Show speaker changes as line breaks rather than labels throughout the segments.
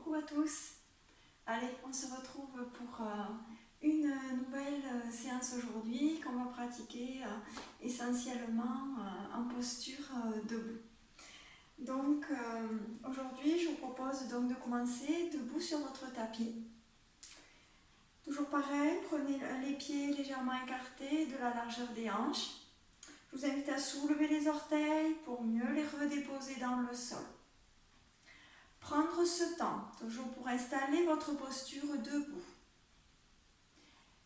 Coucou à tous. Allez, on se retrouve pour une nouvelle séance aujourd'hui qu'on va pratiquer essentiellement en posture debout. Donc aujourd'hui, je vous propose donc de commencer debout sur votre tapis. Toujours pareil, prenez les pieds légèrement écartés de la largeur des hanches. Je vous invite à soulever les orteils pour mieux les redéposer dans le sol. Prendre ce temps, toujours pour installer votre posture debout.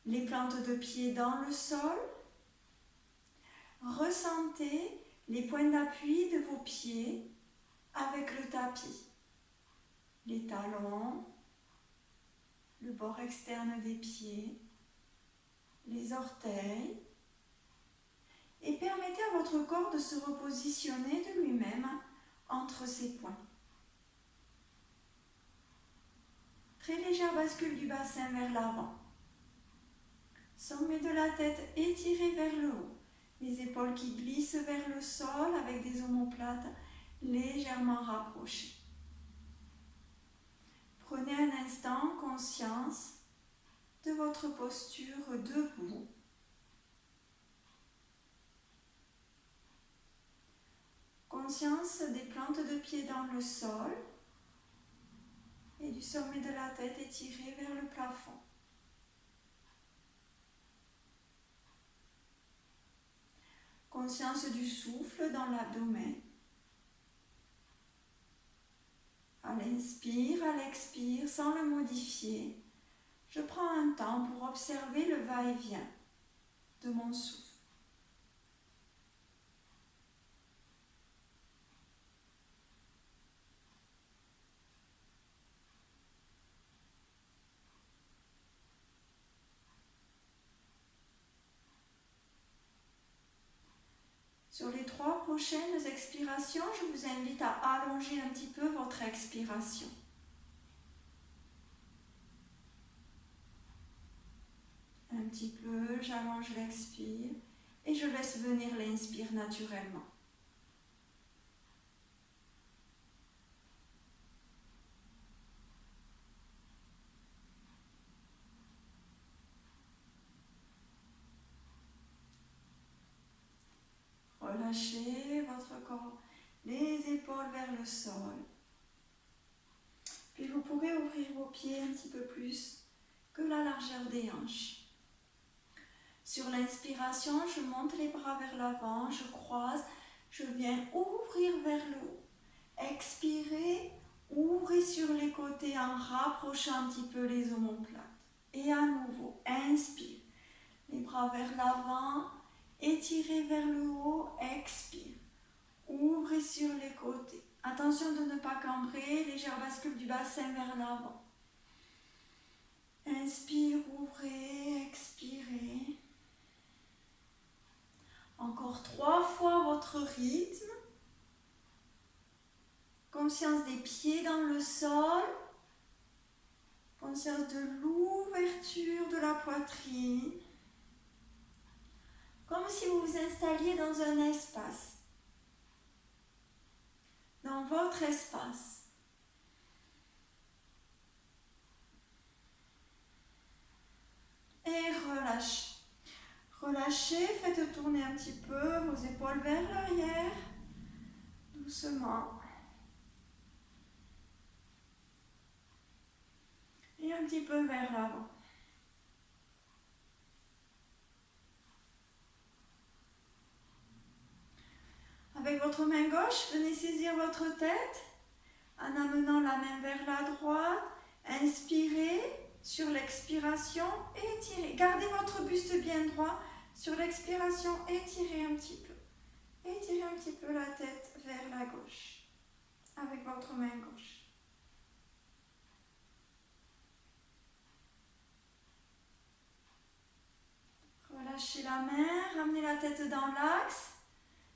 Les plantes de pied dans le sol. Ressentez les points d'appui de vos pieds avec le tapis. Les talons, le bord externe des pieds, les orteils. Et permettez à votre corps de se repositionner de lui-même entre ces points. Très légère bascule du bassin vers l'avant. Sommet de la tête étiré vers le haut. Les épaules qui glissent vers le sol avec des omoplates légèrement rapprochées. Prenez un instant conscience de votre posture debout. Conscience des plantes de pied dans le sol et du sommet de la tête étiré vers le plafond. Conscience du souffle dans l'abdomen. À l'inspire, à l'expire, sans le modifier, je prends un temps pour observer le va-et-vient de mon souffle. Sur les 3 prochaines expirations, je vous invite à allonger un petit peu votre expiration. Un petit peu, j'allonge l'expire et je laisse venir l'inspire naturellement. Relâchez votre corps, les épaules vers le sol. Puis vous pourrez ouvrir vos pieds un petit peu plus que la largeur des hanches. Sur l'inspiration, je monte les bras vers l'avant, je croise, je viens ouvrir vers le haut. Expirez, ouvrez sur les côtés en rapprochant un petit peu les omoplates. Et à nouveau, inspire, les bras vers l'avant, étirez vers le haut, expire. Ouvrez sur les côtés. Attention de ne pas cambrer, légère bascule du bassin vers l'avant. Inspire, ouvrez, expirez. Encore 3 fois votre rythme. Conscience des pieds dans le sol. Conscience de l'ouverture de la poitrine. Comme si vous vous installiez dans un espace. Dans votre espace. Et relâchez. Relâchez, faites tourner un petit peu vos épaules vers l'arrière. Doucement. Et un petit peu vers l'avant. Avec votre main gauche, venez saisir votre tête en amenant la main vers la droite. Inspirez sur l'expiration, étirez. Gardez votre buste bien droit. Sur l'expiration, étirez un petit peu. Étirez un petit peu la tête vers la gauche avec votre main gauche. Relâchez la main, ramenez la tête dans l'axe.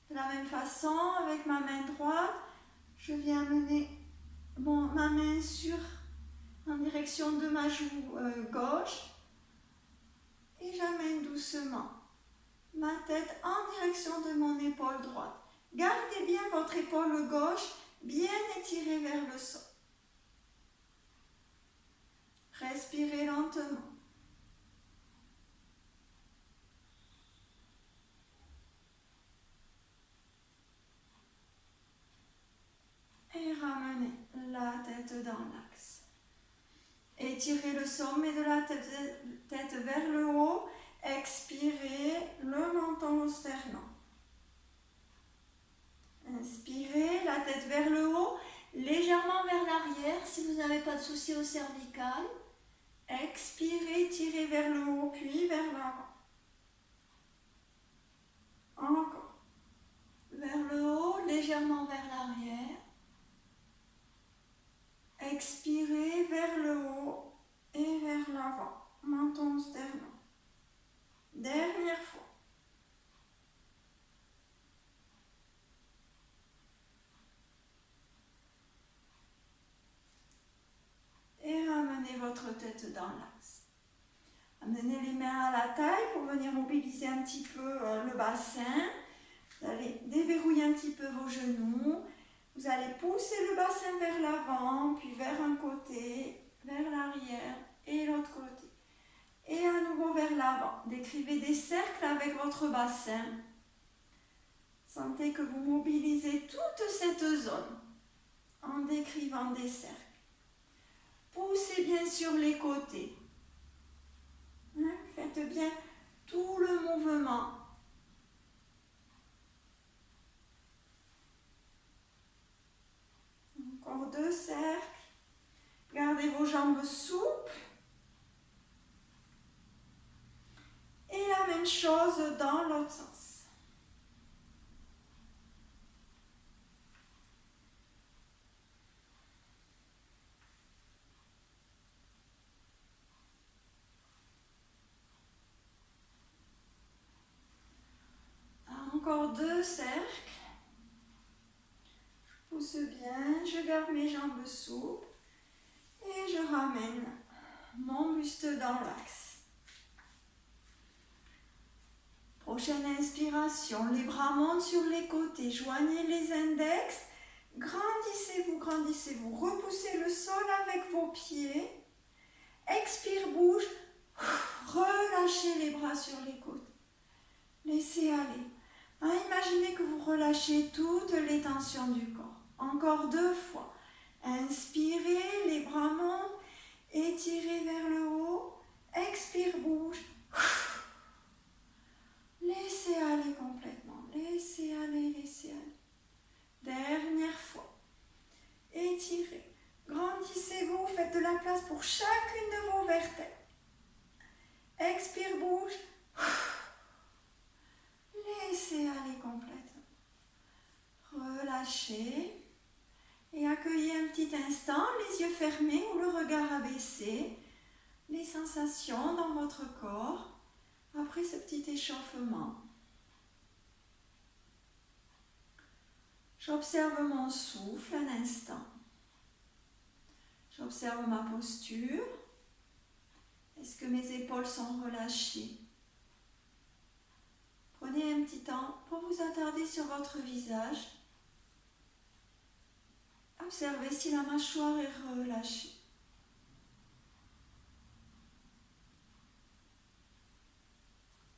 De la même façon, avec ma main droite, je viens amener ma main en direction de ma joue gauche et j'amène doucement ma tête en direction de mon épaule droite. Gardez bien votre épaule gauche bien étirée vers le sol. Respirez lentement. Et ramenez la tête dans l'axe. Étirez le sommet de la tête vers le haut. Expirez le menton au sternum. Inspirez, la tête vers le haut, légèrement vers l'arrière si vous n'avez pas de souci au cervical. Expirez, tirez vers le haut, puis vers l'avant. Encore. Vers le haut, légèrement vers l'arrière. Expirez vers le haut et vers l'avant. Menton, sternum. Dernière fois. Et ramenez votre tête dans l'axe. Amenez les mains à la taille pour venir mobiliser un petit peu le bassin. Vous allez déverrouiller un petit peu vos genoux. Vous allez pousser le bassin vers l'avant, puis vers un côté, vers l'arrière et l'autre côté. Et à nouveau vers l'avant. Décrivez des cercles avec votre bassin. Sentez que vous mobilisez toute cette zone en décrivant des cercles. Poussez bien sur les côtés. Faites bien tout le mouvement. Encore 2 cercles. Gardez vos jambes souples. Et la même chose dans l'autre sens. Encore 2 cercles. Je pousse bien, je garde mes jambes souples et je ramène mon buste dans l'axe. Prochaine inspiration, les bras montent sur les côtés, joignez les index, grandissez-vous, grandissez-vous, repoussez le sol avec vos pieds. Expire, bouge, relâchez les bras sur les côtés. Laissez aller. Imaginez que vous relâchez toutes les tensions du corps. Encore 2 fois. Inspirez, les bras montent, étirez vers le haut. Expire, bouge. Laissez aller complètement. Laissez aller, laissez aller. Dernière fois. Étirez. Grandissez-vous, faites de la place pour chacune de vos vertèbres. Expire, bouge. Laissez aller complètement. Relâchez. Et accueillez un petit instant, les yeux fermés ou le regard abaissé, les sensations dans votre corps après ce petit échauffement. J'observe mon souffle un instant. J'observe ma posture. Est-ce que mes épaules sont relâchées? Prenez un petit temps pour vous attarder sur votre visage. Observez si la mâchoire est relâchée.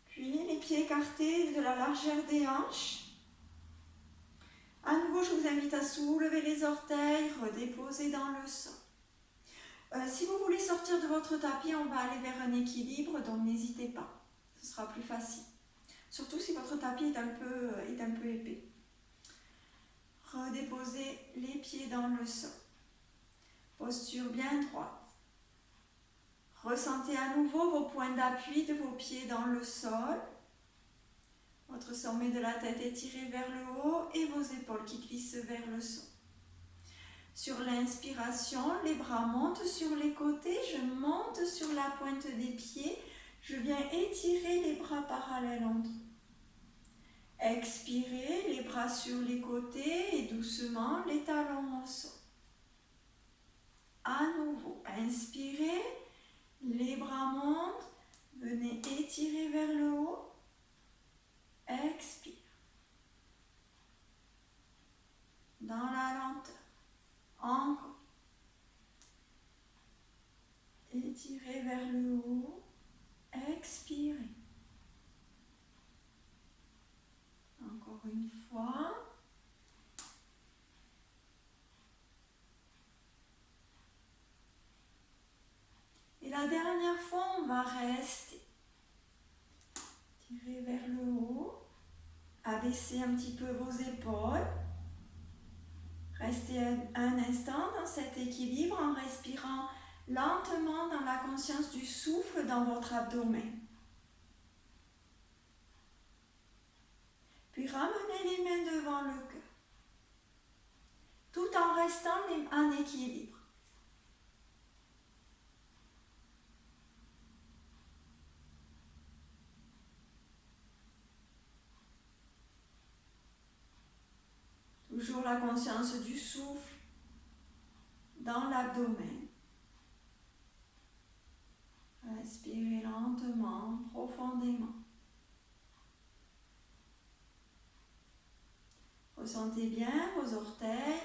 Puis les pieds écartés de la largeur des hanches. À nouveau, je vous invite à soulever les orteils, redéposer dans le sol. Si vous voulez sortir de votre tapis, on va aller vers un équilibre, donc n'hésitez pas. Ce sera plus facile. Surtout si votre tapis est un peu épais. Redéposez les pieds dans le sol. Posture bien droite. Ressentez à nouveau vos points d'appui de vos pieds dans le sol. Votre sommet de la tête étiré vers le haut et vos épaules qui glissent vers le sol. Sur l'inspiration, les bras montent sur les côtés. Je monte sur la pointe des pieds. Je viens étirer les bras parallèles entre eux. Expirez, les bras sur les côtés et doucement les talons au sol. À nouveau, inspirez, les bras montent, venez étirer vers le haut. Expire. Dans la lenteur. Encore. Et Étirez vers le haut. Expirez. Encore une fois. Et la dernière fois, on va rester. Tirez vers le haut. Abaissez un petit peu vos épaules. Restez un instant dans cet équilibre en respirant lentement dans la conscience du souffle dans votre abdomen. Puis ramenez les mains devant le cœur, tout en restant en équilibre. Toujours la conscience du souffle dans l'abdomen. Respirez lentement, profondément. Ressentez bien vos orteils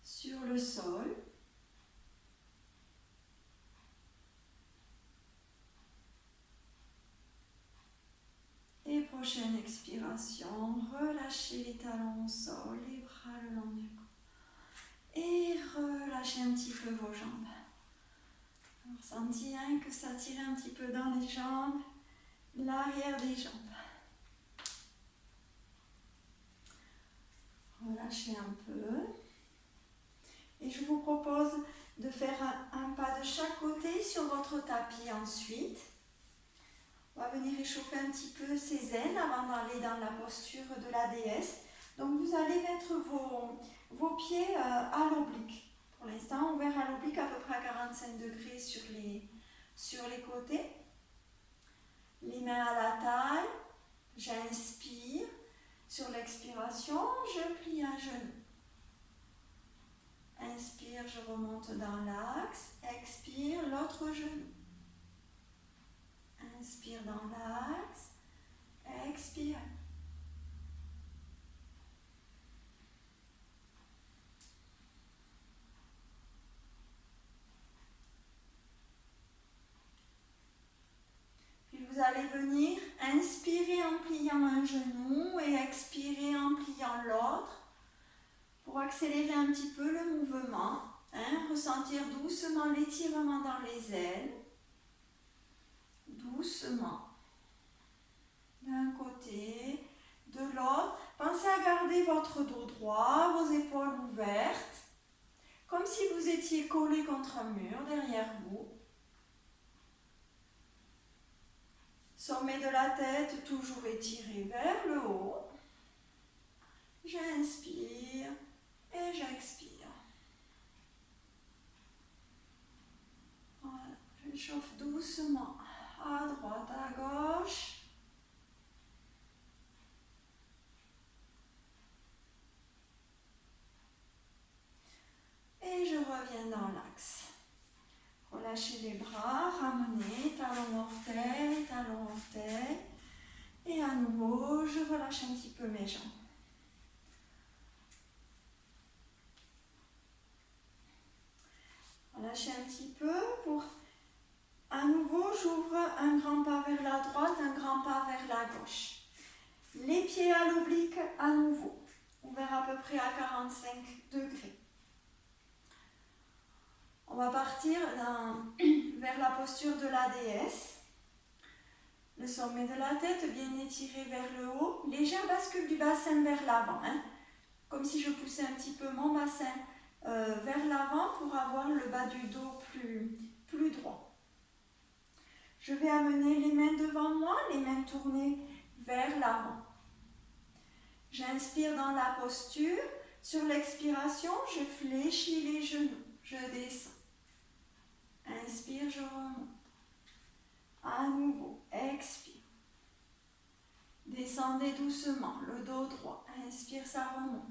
sur le sol. Et prochaine expiration, relâchez les talons au sol, les bras le long du corps. Et relâchez un petit peu vos jambes. Ressentez que ça tire un petit peu dans les jambes, l'arrière des jambes. Relâchez un peu. Et je vous propose de faire un pas de chaque côté sur votre tapis ensuite. On va venir réchauffer un petit peu ses ailes avant d'aller dans la posture de la déesse. Donc vous allez mettre vos pieds à l'oblique. Pour l'instant, ouvert à l'oblique à peu près à 45 degrés sur les côtés. Les mains à la taille. J'inspire. Sur l'expiration, je plie un genou. Inspire, je remonte dans l'axe. Expire, l'autre genou. Inspire dans l'axe. Expire. Puis vous allez venir inspirer en pliant un genou et expirer en pliant l'autre pour accélérer un petit peu le mouvement. Ressentir doucement l'étirement dans les ailes. Doucement. D'un côté, de l'autre. Pensez à garder votre dos droit, vos épaules ouvertes, comme si vous étiez collé contre un mur derrière vous. Sommet de la tête toujours étiré vers le haut. J'inspire et j'expire. Voilà, je chauffe doucement à droite, à gauche. Et je reviens dans l'axe. Relâchez les bras, ramenez, talon orteil. Et à nouveau, je relâche un petit peu mes jambes. Relâchez un petit peu pour... À nouveau, j'ouvre un grand pas vers la droite, un grand pas vers la gauche. Les pieds à l'oblique à nouveau, ouverts à peu près à 45 degrés. On va partir vers la posture de la déesse. Le sommet de la tête bien étiré vers le haut. Légère bascule du bassin vers l'avant. Comme si je poussais un petit peu mon bassin vers l'avant pour avoir le bas du dos plus droit. Je vais amener les mains devant moi, les mains tournées vers l'avant. J'inspire dans la posture. Sur l'expiration, je fléchis les genoux. Je descends. Inspire, je remonte. À nouveau, expire. Descendez doucement, le dos droit. Inspire, ça remonte.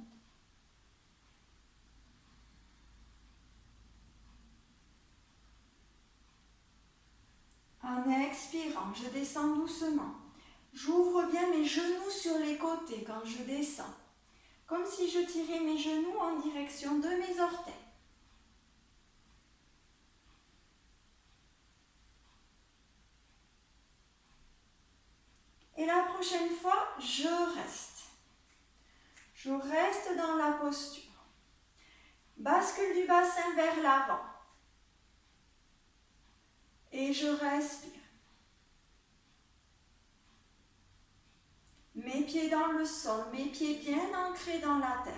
En expirant, je descends doucement. J'ouvre bien mes genoux sur les côtés quand je descends. Comme si je tirais mes genoux en direction de mes orteils. prochaine fois, je reste. Je reste dans la posture. Bascule du bassin vers l'avant. Et je respire. Mes pieds dans le sol, mes pieds bien ancrés dans la terre.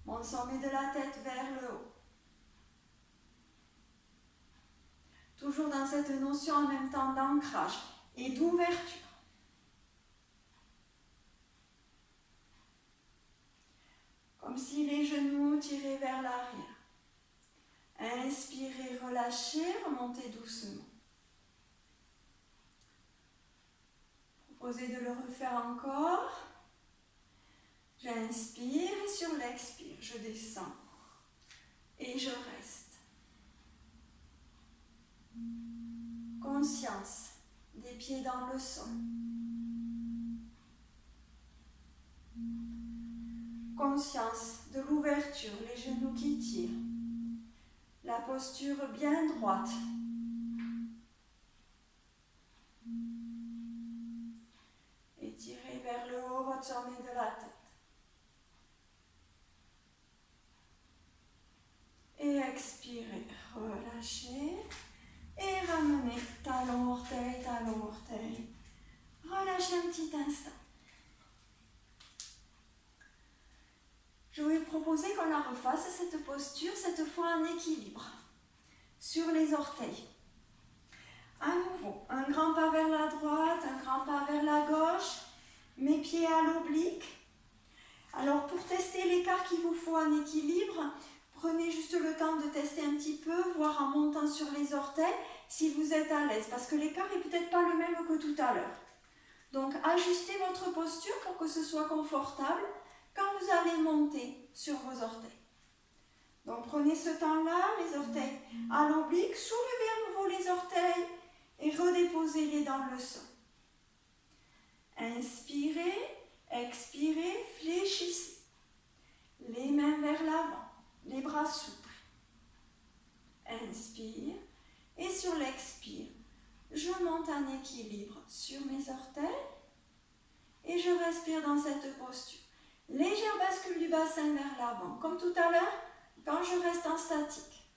Mon sommet de la tête vers le haut. Toujours dans cette notion en même temps d'ancrage et d'ouverture. Comme si les genoux tiraient vers l'arrière. Inspirez, relâchez, remontez doucement. Proposez de le refaire encore. J'inspire et sur l'expire, je descends et je reste. Conscience des pieds dans le sol. Conscience de l'ouverture, les genoux qui tirent. La posture bien droite. Étirez vers le haut votre sommet de la tête. Et expirez, relâchez. Et ramenez talon, orteil, talon, orteil. Relâchez un petit instant. Je vais vous proposer qu'on la refasse, cette posture, cette fois en équilibre. Sur les orteils. À nouveau, un grand pas vers la droite, un grand pas vers la gauche. Mes pieds à l'oblique. Alors pour tester l'écart qu'il vous faut en équilibre, prenez juste le temps de tester un petit peu, voir en montant sur les orteils si vous êtes à l'aise, parce que l'écart n'est peut-être pas le même que tout à l'heure. Donc ajustez votre posture pour que ce soit confortable quand vous allez monter sur vos orteils. Donc prenez ce temps-là, les orteils à l'oblique, soulevez à nouveau les orteils et redéposez-les dans le sol. Inspirez, expirez, fléchissez. Les mains vers l'avant, les bras souples. Inspire et sur l'expire, je monte en équilibre sur mes orteils et je respire dans cette posture. Légère bascule du bassin vers l'avant, comme tout à l'heure quand je reste en statique.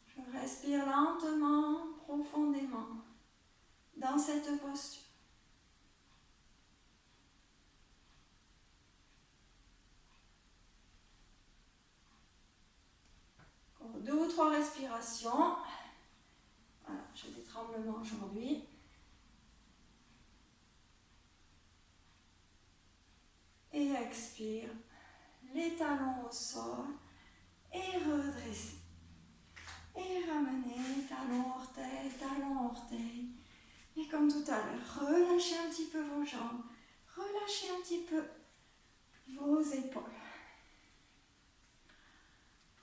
Je respire lentement, profondément dans cette posture. Encore 2 ou 3 respirations. Voilà, j'ai des tremblements aujourd'hui. Et expire, les talons au sol et redressez. Et ramenez, talon, orteil. Et comme tout à l'heure, relâchez un petit peu vos jambes, relâchez un petit peu vos épaules.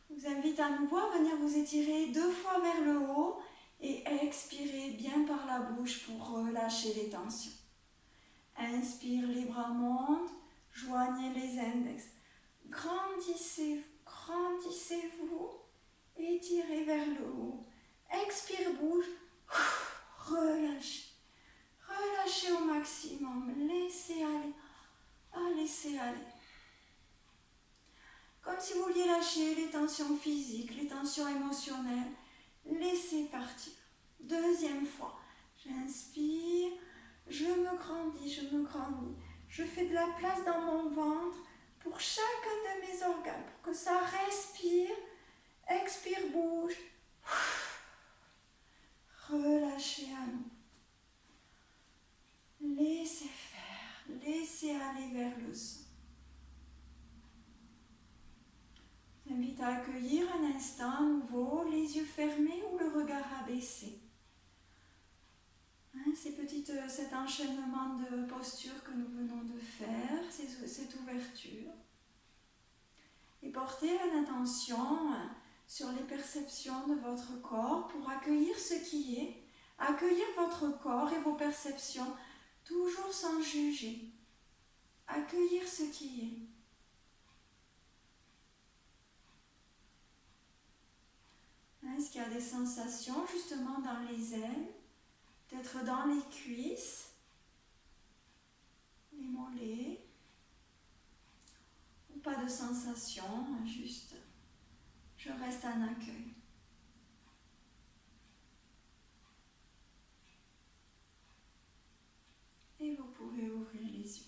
Je vous invite à nouveau à venir vous étirer 2 fois vers le haut et expirez bien par la bouche pour relâcher les tensions. Inspire, les bras montent, joignez les index. Grandissez-vous, étirez vers le haut. Expire, bouge, relâchez. Relâchez au maximum, laissez aller, laissez aller. Comme si vous vouliez lâcher les tensions physiques, les tensions émotionnelles. Laissez partir. 2e fois. J'inspire, je me grandis. Je fais de la place dans mon ventre pour chacun de mes organes, pour que ça respire. Expire, bouge. Relâchez à nous. Laissez faire, laissez aller vers le sol. Je vous invite à accueillir un instant à nouveau, les yeux fermés ou le regard abaissé. Cet enchaînement de postures que nous venons de faire, cette ouverture. Et portez une attention sur les perceptions de votre corps pour accueillir ce qui est, accueillir votre corps et vos perceptions, toujours sans juger. Accueillir ce qui est. Est-ce qu'il y a des sensations justement dans les ailes? peut-être dans les cuisses, les mollets, ou pas de sensation, juste je reste en accueil. Et vous pouvez ouvrir les yeux.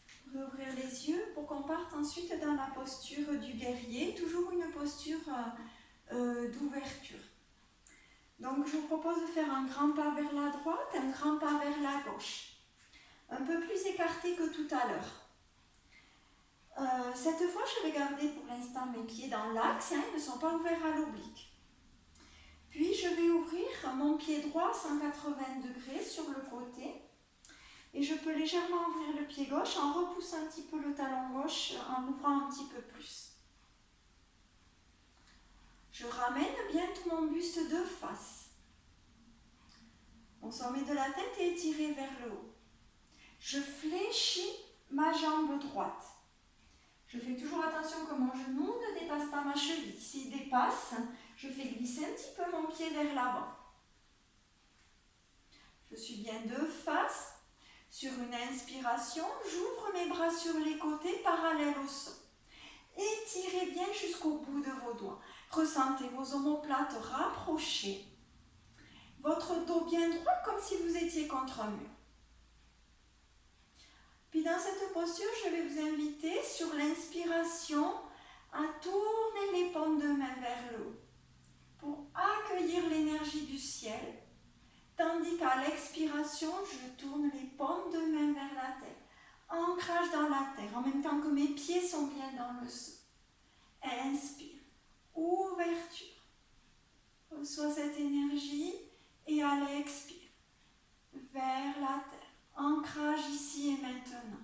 Vous pouvez ouvrir les yeux pour qu'on parte ensuite dans la posture du guerrier, toujours une posture d'ouverture. Donc je vous propose de faire un grand pas vers la droite, un grand pas vers la gauche. Un peu plus écarté que tout à l'heure. Cette fois, je vais garder pour l'instant mes pieds dans l'axe, ils ne sont pas ouverts à l'oblique. Puis je vais ouvrir mon pied droit 180 degrés sur le côté. Et je peux légèrement ouvrir le pied gauche en repoussant un petit peu le talon gauche, en ouvrant un petit peu plus. Je ramène bien tout mon buste de face. Mon sommet de la tête est étiré vers le haut. Je fléchis ma jambe droite. Je fais toujours attention que mon genou ne dépasse pas ma cheville. S'il dépasse, je fais glisser un petit peu mon pied vers l'avant. Je suis bien de face. Sur une inspiration, j'ouvre mes bras sur les côtés parallèles au sol. Étirez bien jusqu'au bout de vos doigts. Ressentez vos omoplates rapprochées. Votre dos bien droit comme si vous étiez contre un mur. Puis dans cette posture, je vais vous inviter sur l'inspiration à tourner les paumes de main vers le haut pour accueillir l'énergie du ciel. Tandis qu'à l'expiration, je tourne les paumes de main vers la terre. Ancrage dans la terre, en même temps que mes pieds sont bien dans le sol. Inspire, ouverture. Reçois cette énergie et à l'expire, vers la terre. Ancrage ici et maintenant.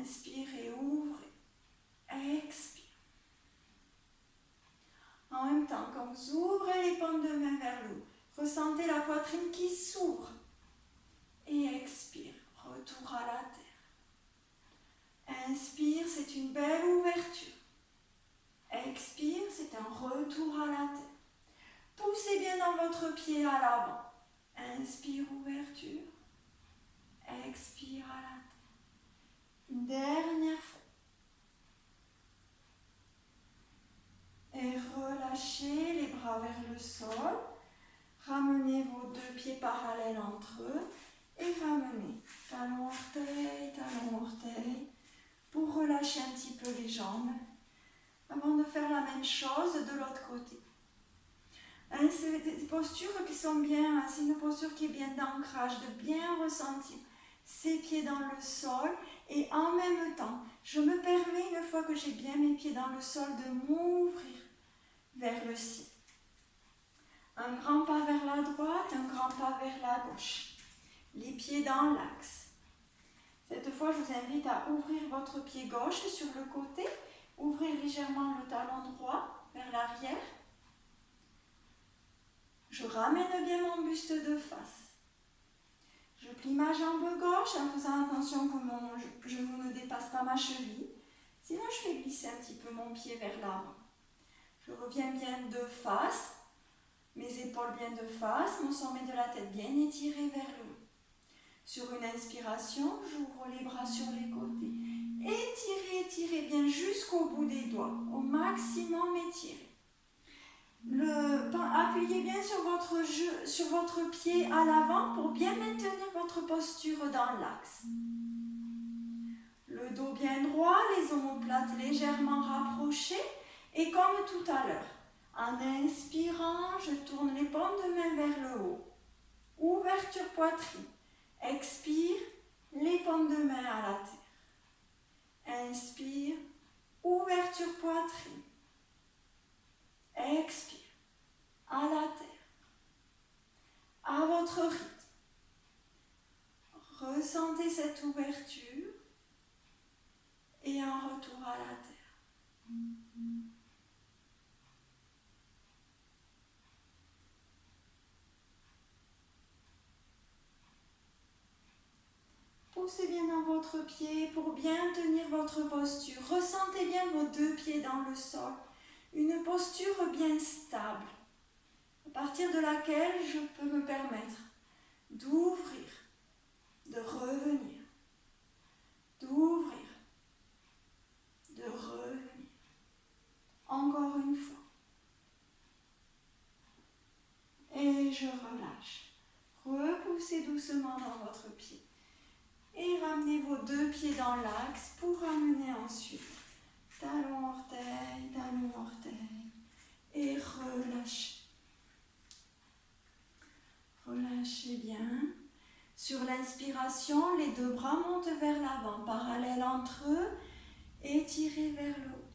Inspire et ouvrez. Expire. En même temps, quand vous ouvrez les paumes de main vers le haut, ressentez la poitrine qui s'ouvre. Et expire, retour à la terre. Inspire, c'est une belle ouverture. Expire, c'est un retour à la terre. Poussez bien dans votre pied à l'avant. Inspire, ouverture. Expire à la terre. Une dernière fois. Et relâchez les bras vers le sol. Ramenez vos deux pieds parallèles entre eux. Et ramenez talon orteil, pour relâcher un petit peu les jambes. Avant de faire la même chose de l'autre côté. C'est des postures qui sont bien, c'est une posture qui est bien d'ancrage, de bien ressentir ses pieds dans le sol et en même temps, je me permets, une fois que j'ai bien mes pieds dans le sol, de m'ouvrir vers le ciel. Un grand pas vers la droite, un grand pas vers la gauche. Les pieds dans l'axe. Cette fois, je vous invite à ouvrir votre pied gauche sur le côté, ouvrir légèrement le talon droit vers l'arrière. Je ramène bien mon buste de face. Je plie ma jambe gauche en faisant attention que mon genou ne dépasse pas ma cheville. Sinon, je fais glisser un petit peu mon pied vers l'avant. Je reviens bien de face, mes épaules bien de face, mon sommet de la tête bien étiré vers le haut. Sur une inspiration, j'ouvre les bras sur les côtés. Étirez, étirez bien jusqu'au bout des doigts, au maximum étirez. Appuyez bien sur votre pied à l'avant pour bien maintenir votre posture dans l'axe. Le dos bien droit, les omoplates légèrement rapprochées et comme tout à l'heure. En inspirant, je tourne les paumes de main vers le haut. Ouverture poitrine. Expire, les paumes de main à la terre. Inspire, ouverture poitrine. Expire, à la terre, à votre rythme. Ressentez cette ouverture et un retour à la terre. Poussez bien dans votre pied pour bien tenir votre posture. Ressentez bien vos deux pieds dans le sol. Une posture bien stable. partir de laquelle je peux me permettre d'ouvrir, de revenir, d'ouvrir, de revenir. Encore une fois. Et je relâche. Repoussez doucement dans votre pied. Et ramenez vos deux pieds dans l'axe pour ramener ensuite talon orteil. Et relâchez. Relâchez bien. Sur l'inspiration, les deux bras montent vers l'avant, parallèles entre eux, étirez vers le haut.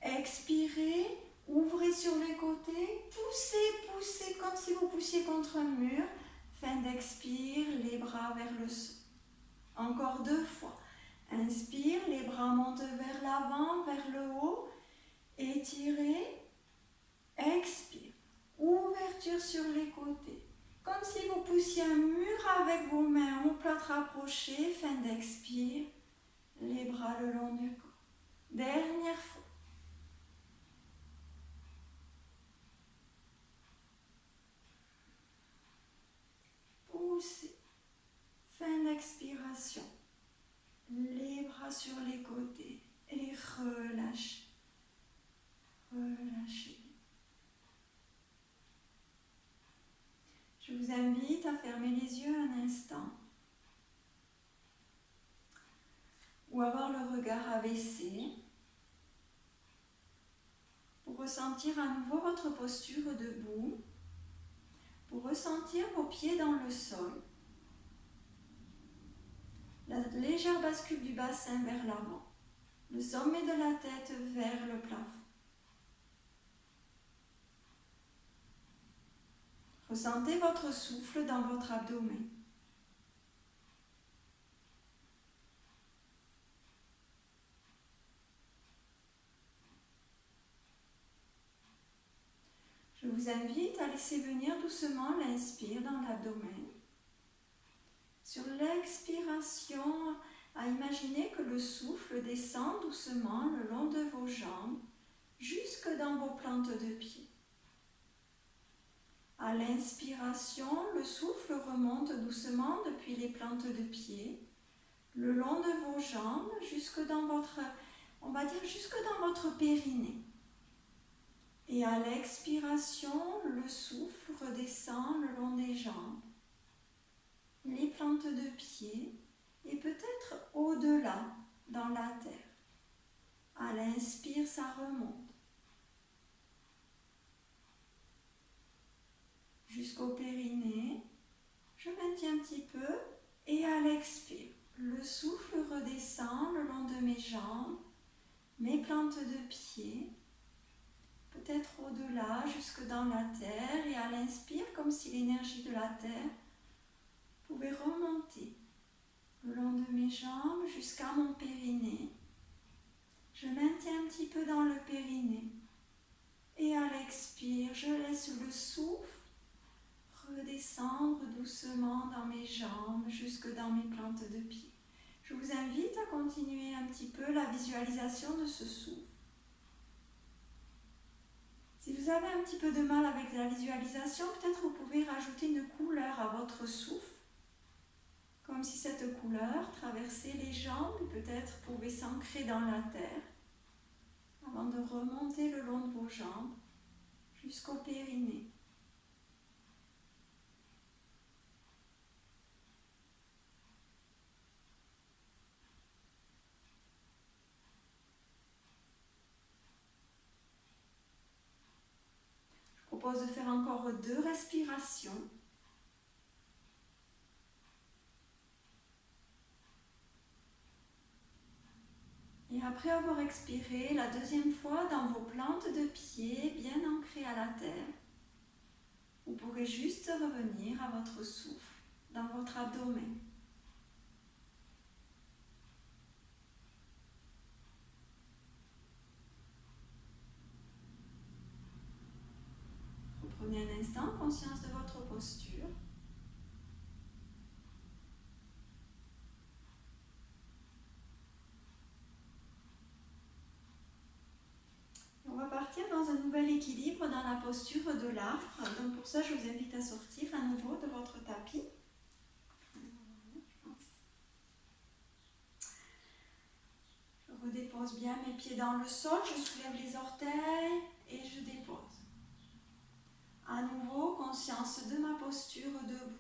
Expirez, ouvrez sur les côtés, poussez comme si vous poussiez contre un mur. Fin d'expire, les bras vers le sol. Encore 2 fois. Inspire, les bras montent vers l'avant, vers le haut. Étirez. Expire. Ouverture sur les côtés. Comme si vous poussiez un mur avec vos mains omoplates rapprochées. Fin d'expire. Les bras le long du corps. Dernière fois. Poussez. Fin d'expiration. Les bras sur les côtés. Et relâchez. Relâchez. Je vous invite à fermer les yeux un instant ou avoir le regard abaissé pour ressentir à nouveau votre posture debout, pour ressentir vos pieds dans le sol, la légère bascule du bassin vers l'avant, le sommet de la tête vers le plafond. Ressentez votre souffle dans votre abdomen. Je vous invite à laisser venir doucement l'inspire dans l'abdomen. Sur l'expiration, à imaginer que le souffle descend doucement le long de vos jambes jusque dans vos plantes de pied. À l'inspiration, le souffle remonte doucement depuis les plantes de pied, le long de vos jambes, jusque dans votre, jusque dans votre périnée. Et à l'expiration, le souffle redescend le long des jambes, les plantes de pied et peut-être au-delà, dans la terre. À l'inspire, ça remonte jusqu'au périnée. Je maintiens un petit peu et à l'expire, le souffle redescend le long de mes jambes, mes plantes de pied, peut-être au-delà, jusque dans la terre. Et à l'inspire, comme si l'énergie de la terre pouvait remonter le long de mes jambes jusqu'à mon périnée. Je maintiens un petit peu dans le périnée. Et à l'expire, je laisse le souffle redescendre doucement dans mes jambes jusque dans mes plantes de pied. Je vous invite à continuer un petit peu la visualisation de ce souffle. Si vous avez un petit peu de mal avec la visualisation, peut-être vous pouvez rajouter une couleur à votre souffle, comme si cette couleur traversait les jambes et peut-être pouvait s'ancrer dans la terre avant de remonter le long de vos jambes jusqu'au périnée. Je propose de faire encore 2 respirations. Et après avoir expiré, la deuxième fois, dans vos plantes de pied bien ancrées à la terre, vous pourrez juste revenir à votre souffle dans votre abdomen. Reprenez un instant conscience de votre posture. On va partir dans un nouvel nouvel équilibre dans la posture de l'arbre. Donc pour ça, je vous invite à sortir à nouveau de votre tapis. Je redépose bien mes pieds dans le sol, je soulève les orteils et je dépose. À nouveau, conscience de ma posture debout.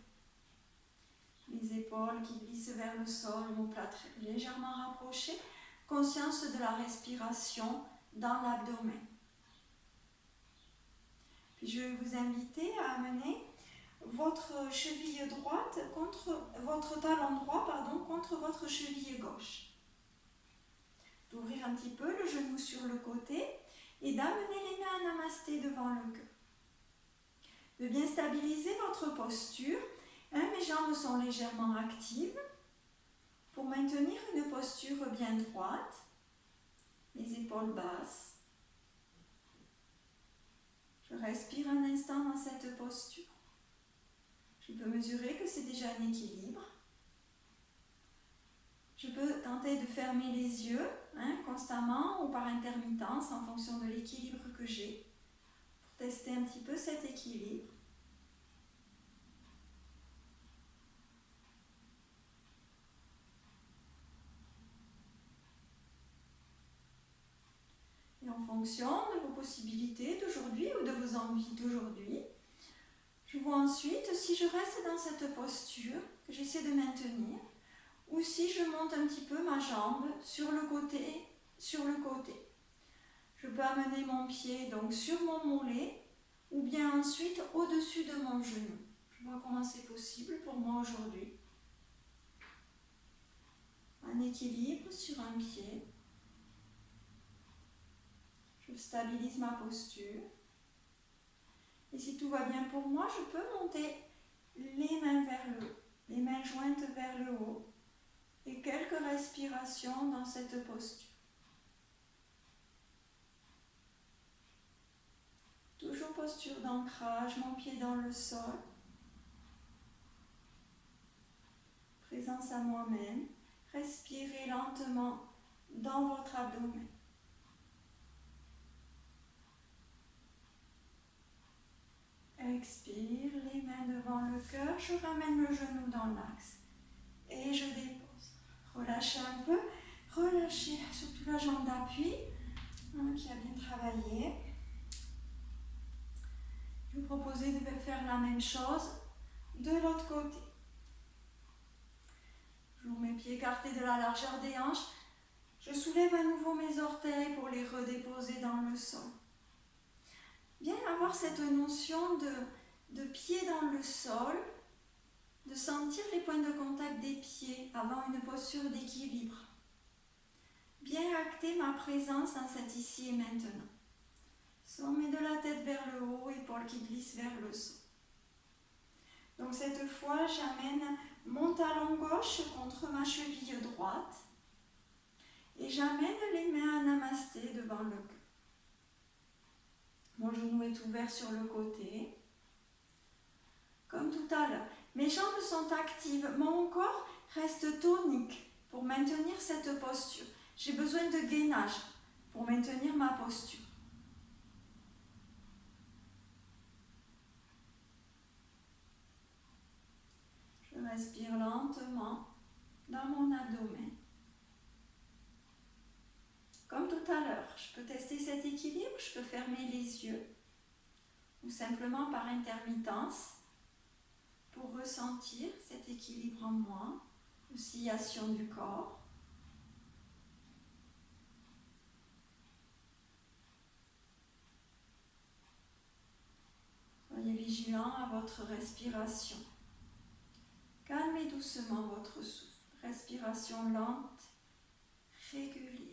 Les épaules qui glissent vers le sol, omoplate légèrement rapproché. Conscience de la respiration dans l'abdomen. Puis je vais vous inviter à amener votre cheville droite contre votre talon droit contre votre cheville gauche. D'ouvrir un petit peu le genou sur le côté et d'amener les mains en namasté devant le cœur. De bien stabiliser votre posture. Mes jambes sont légèrement actives pour maintenir une posture bien droite. Les épaules basses. Je respire un instant dans cette posture. Je peux mesurer que c'est déjà un équilibre. Je peux tenter de fermer les yeux constamment ou par intermittence en fonction de l'équilibre que j'ai pour tester un petit peu cet équilibre. Et en fonction de vos possibilités d'aujourd'hui ou de vos envies d'aujourd'hui, je vois ensuite si je reste dans cette posture que j'essaie de maintenir ou si je monte un petit peu ma jambe sur le côté. Je peux amener mon pied donc sur mon mollet ou bien ensuite au-dessus de mon genou. Je vois comment c'est possible pour moi aujourd'hui. Un équilibre sur un pied. Je stabilise ma posture. Et si tout va bien pour moi, je peux monter les mains vers le haut, les mains jointes vers le haut et quelques respirations dans cette posture. Toujours posture d'ancrage, mon pied dans le sol. Présence à moi-même. Respirez lentement dans votre abdomen. Expire, les mains devant le cœur, je ramène le genou dans l'axe et je dépose. Relâchez un peu, relâchez surtout la jambe d'appui qui a bien travaillé. Je vous propose de faire la même chose de l'autre côté. J'ouvre mes pieds écartés de la largeur des hanches. Je soulève à nouveau mes orteils pour les redéposer dans le sol. Bien avoir cette notion de pied dans le sol, de sentir les points de contact des pieds avant une posture d'équilibre. Bien acter ma présence dans cet ici et maintenant. Sommet de la tête vers le haut, épaules qui glissent vers le sol. Donc cette fois, j'amène mon talon gauche contre ma cheville droite et j'amène les mains en namasté devant le cœur. Mon genou est ouvert sur le côté, comme tout à l'heure. Mes jambes sont actives, mon corps reste tonique pour maintenir cette posture. J'ai besoin de gainage pour maintenir ma posture. Je respire lentement dans mon abdomen. Comme tout à l'heure, je peux tester cet équilibre, je peux fermer les yeux ou simplement par intermittence pour ressentir cet équilibre en moi, oscillation du corps. Soyez vigilant à votre respiration. Calmez doucement votre souffle. Respiration lente, régulière.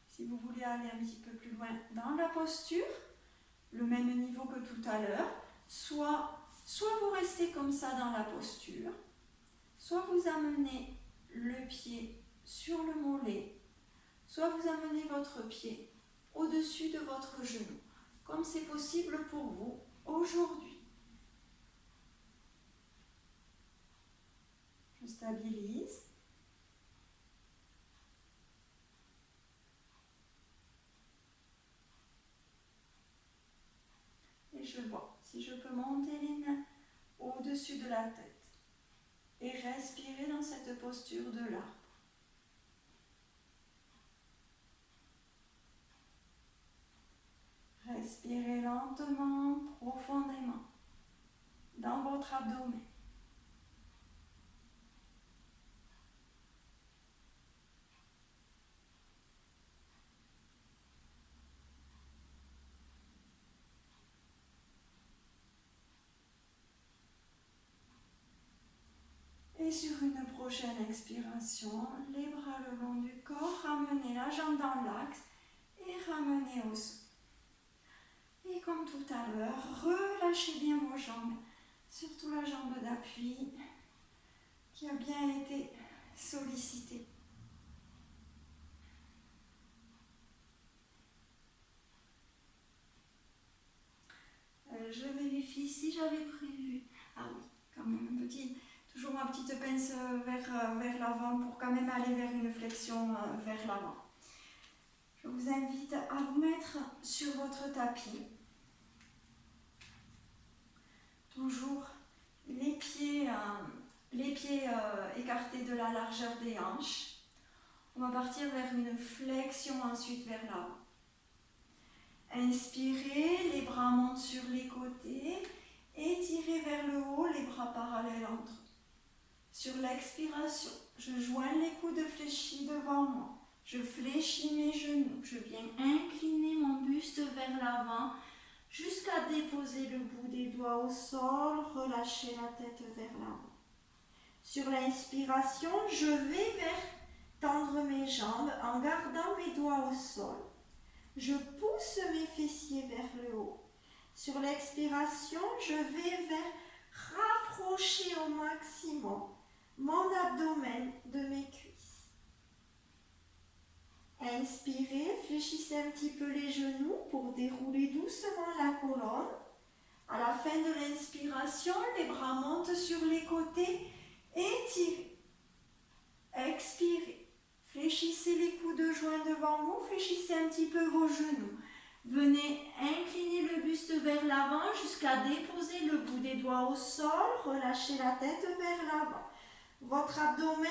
Si vous voulez aller un petit peu plus loin dans la posture, le même niveau que tout à l'heure, soit vous restez comme ça dans la posture, soit vous amenez le pied sur le mollet, soit vous amenez votre pied au-dessus de votre genou, comme c'est possible pour vous aujourd'hui. Je stabilise je vois. Si je peux monter les mains au-dessus de la tête et respirer dans cette posture de l'arbre. Respirez lentement, profondément dans votre abdomen. Et sur une prochaine expiration, les bras le long du corps, ramenez la jambe dans l'axe et ramenez au sol. Et comme tout à l'heure, relâchez bien vos jambes, surtout la jambe d'appui qui a bien été sollicitée. Je vérifie si j'avais prévu. Ah oui, quand même toujours ma petite pince vers l'avant pour quand même aller vers une flexion vers l'avant. Je vous invite à vous mettre sur votre tapis. Toujours les pieds écartés de la largeur des hanches. On va partir vers une flexion ensuite vers l'avant. Inspirez, les bras montent sur les côtés. Étirez vers le haut, les bras parallèles entre eux. Sur l'expiration, je joins les coudes fléchis devant moi. Je fléchis mes genoux. Je viens incliner mon buste vers l'avant jusqu'à déposer le bout des doigts au sol. Relâchez la tête vers l'avant. Sur l'inspiration, je vais tendre mes jambes en gardant mes doigts au sol. Je pousse mes fessiers vers le haut. Sur l'expiration, je vais rapprocher au maximum mon abdomen de mes cuisses. Inspirez, fléchissez un petit peu les genoux pour dérouler doucement la colonne. À la fin de l'inspiration, les bras montent sur les côtés. Étirez. Expirez. Fléchissez les coudes joints devant vous, fléchissez un petit peu vos genoux. Venez incliner le buste vers l'avant jusqu'à déposer le bout des doigts au sol. Relâchez la tête vers l'avant. Votre abdomen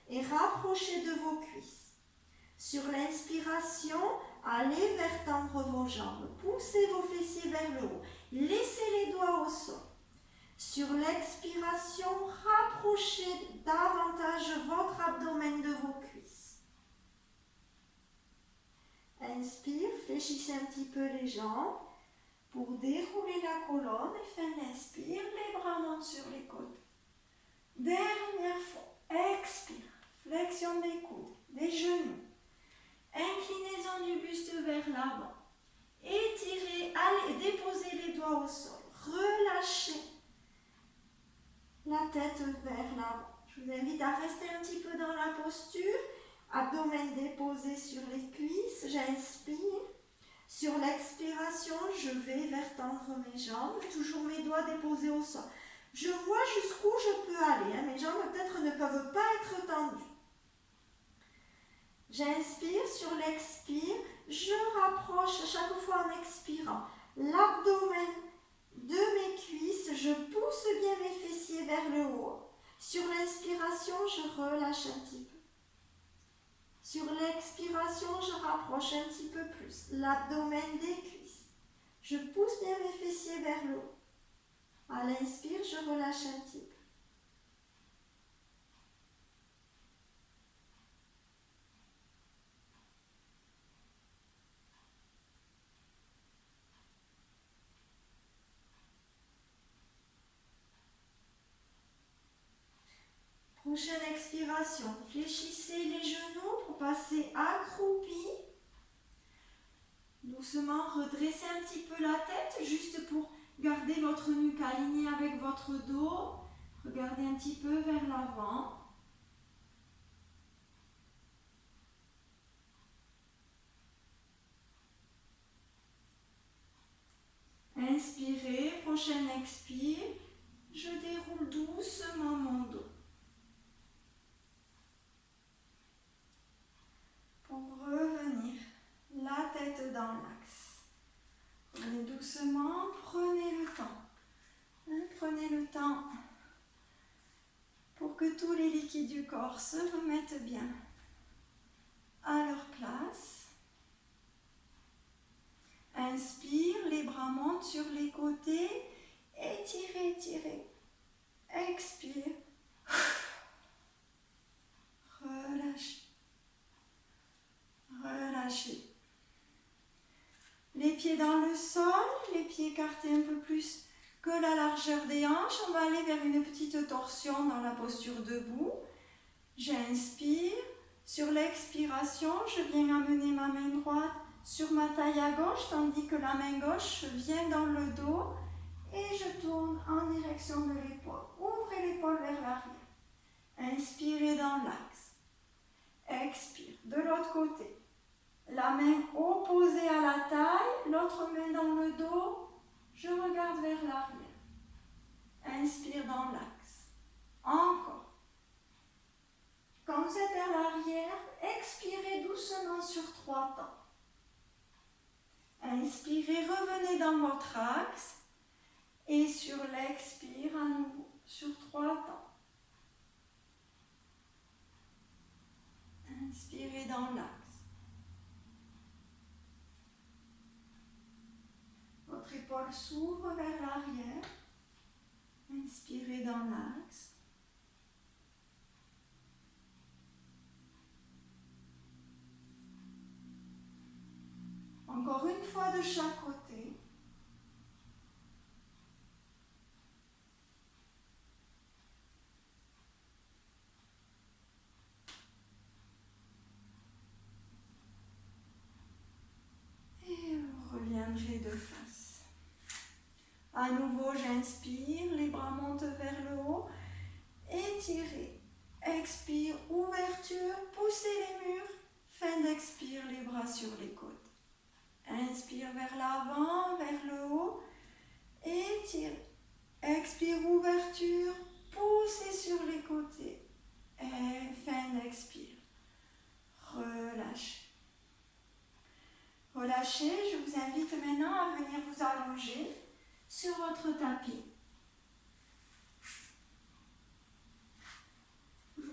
est rapproché de vos cuisses. Sur l'inspiration, allez vers tendre vos jambes. Poussez vos fessiers vers le haut. Laissez les doigts au sol. Sur l'expiration, rapprochez davantage votre abdomen de vos cuisses. Inspire, fléchissez un petit peu les jambes pour dérouler la colonne. Et fin d'inspire, les bras montent sur les côtés. Dernière fois, expire, flexion des coudes, des genoux. Inclinaison du buste vers l'avant. Étirez, allez, déposez les doigts au sol. Relâchez la tête vers l'avant. Je vous invite à rester un petit peu dans la posture. Abdomen déposé sur les cuisses. J'inspire. Sur l'expiration, je vais vers tendre mes jambes. Toujours mes doigts déposés au sol. Je vois jusqu'où je peux aller. Mes jambes peut-être ne peuvent pas être tendues. J'inspire, sur l'expire, je rapproche à chaque fois en expirant l'abdomen de mes cuisses, je pousse bien mes fessiers vers le haut. Sur l'inspiration, je relâche un petit peu. Sur l'expiration, je rapproche un petit peu plus l'abdomen des cuisses. Je pousse bien mes fessiers vers le haut. À l'inspire, je relâche un petit peu. Prochaine expiration, fléchissez les genoux pour passer accroupi. Doucement, redressez un petit peu la tête, juste pour garder votre nuque alignée avec votre dos. Regardez un petit peu vers l'avant. Inspirez, prochaine expire, je déroule doucement mon dos. Pour revenir, la tête dans l'axe. Revenez doucement, prenez Prenez le temps pour que tous les liquides du corps se remettent bien à leur place. Inspire, les bras montent sur les côtés. Étirez, étirez. Expire. Relâchez. Relâchez. Les pieds dans le sol, les pieds écartés un peu plus que la largeur des hanches. On va aller vers une petite torsion dans la posture debout. J'inspire. Sur l'expiration, je viens amener ma main droite sur ma taille à gauche, tandis que la main gauche vient dans le dos et je tourne en direction de l'épaule. Ouvrez l'épaule vers l'arrière. Inspirez dans l'axe. Expire. De l'autre côté. La main opposée à la taille, l'autre main dans le dos. Je regarde vers l'arrière. Inspire dans l'axe. Encore. Quand vous êtes vers l'arrière, expirez doucement sur 3 temps. Inspirez, revenez dans votre axe. Et sur l'expire, à nouveau, sur 3 temps. Inspirez dans l'axe. Votre épaule s'ouvre vers l'arrière. Inspirez dans l'axe. Encore une fois de chaque côté. Et vous reviendrez de face. À nouveau, j'inspire, les bras montent vers le haut. Étirez. Expire, ouverture, poussez les murs. Fin d'expire, les bras sur les côtes. Inspire vers l'avant, vers le haut. Étirez. Expire, ouverture, poussez sur les côtés. Et fin d'expire. Relâchez. Relâchez, je vous invite maintenant à venir vous allonger sur votre tapis.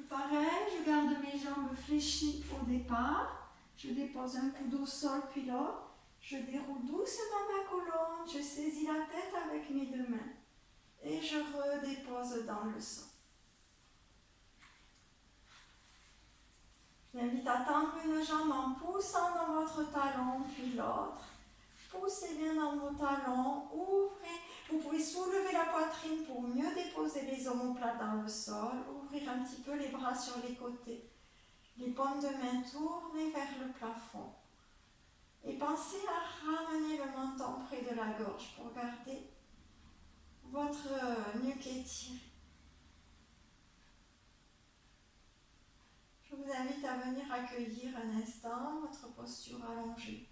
Pareil, je garde mes jambes fléchies au départ. Je dépose un coude au sol puis l'autre. Je déroule doucement ma colonne. Je saisis la tête avec mes 2 mains. Et je redépose dans le sol. Je vous invite à tendre une jambe en poussant dans votre talon puis l'autre. Poussez bien dans vos talons. Ouvrez. Vous pouvez soulever la poitrine pour mieux déposer les omoplates dans le sol. Ouvrir un petit peu les bras sur les côtés. Les paumes de main tournées vers le plafond. Et pensez à ramener le menton près de la gorge pour garder votre nuque étirée. Je vous invite à venir accueillir un instant votre posture allongée.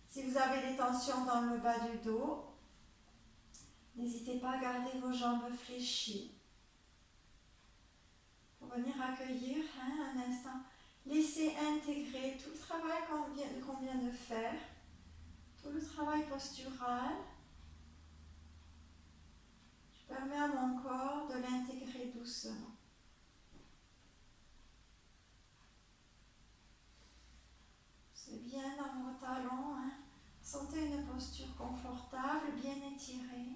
Si vous avez des tensions dans le bas du dos, n'hésitez pas à garder vos jambes fléchies. Pour venir accueillir un instant. Laissez intégrer tout le travail qu'on vient de faire, tout le travail postural. Je permets à mon corps de l'intégrer doucement. C'est bien dans vos talons. Sentez une posture confortable, bien étirée.